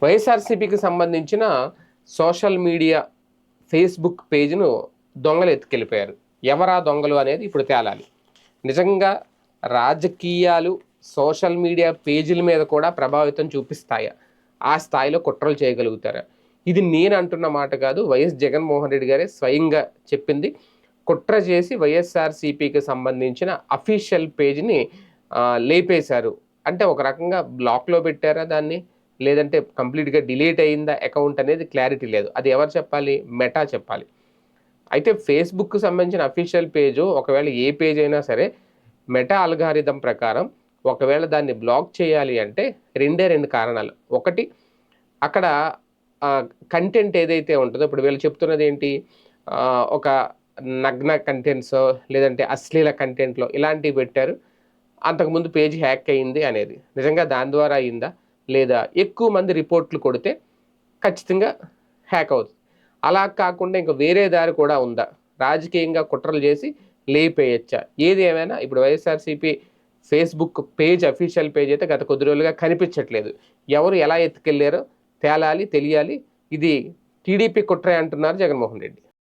వైఎస్ఆర్సీపీకి సంబంధించిన social media Facebook పేజ్ను దొంగలు ఎత్తుకెళ్ళిపోయారు. ఎవరా దొంగలు అనేది ఇప్పుడు తేలాలి. నిజంగా రాజకీయాలు సోషల్ మీడియా పేజీల మీద కూడా ప్రభావితం చూపిస్తాయా? ఆ స్థాయిలో కుట్రలు చేయగలుగుతారా? ఇది నేను అంటున్న మాట కాదు, వైఎస్ జగన్మోహన్ రెడ్డి గారే స్వయంగా చెప్పింది. కుట్ర చేసి వైఎస్ఆర్సీపీకి సంబంధించిన అఫీషియల్ పేజ్ని లేపేశారు. అంటే ఒక రకంగా బ్లాక్లో పెట్టారా దాన్ని, లేదంటే కంప్లీట్గా డిలీట్ అయిందా అకౌంట్ అనేది క్లారిటీ లేదు. అది ఎవరు చెప్పాలి? మెటా చెప్పాలి. అయితే ఫేస్బుక్కి సంబంధించిన అఫీషియల్ పేజు ఒకవేళ ఏ పేజ్ అయినా సరే మెటా అల్గారిథం ప్రకారం ఒకవేళ దాన్ని బ్లాక్ చేయాలి అంటే రెండు కారణాలు. ఒకటి, అక్కడ కంటెంట్ ఏదైతే ఉంటుందో, ఇప్పుడు వీళ్ళు చెప్తున్నది ఏంటి, ఒక నగ్న కంటెంట్సో లేదంటే అశ్లీల కంటెంట్లో ఇలాంటివి పెట్టారు, అంతకుముందు పేజ్ హ్యాక్ అయ్యింది అనేది నిజంగా దాని ద్వారా అయిందా, లేదా ఎక్కువ మంది రిపోర్ట్లు కొడితే ఖచ్చితంగా హ్యాక్ అవుతుంది. అలా కాకుండా ఇంకా వేరే దారి కూడా ఉందా, రాజకీయంగా కుట్రలు చేసి లేపేయచ్చా? ఏది ఏమైనా ఇప్పుడు YSRCP Facebook page official page అయితే గత కొద్ది రోజులుగా కనిపించట్లేదు. ఎవరు ఎలా ఎత్తుకెళ్ళారో తేలాలి, తెలియాలి. ఇది టీడీపీ కుట్రే అంటున్నారు జగన్మోహన్ రెడ్డి.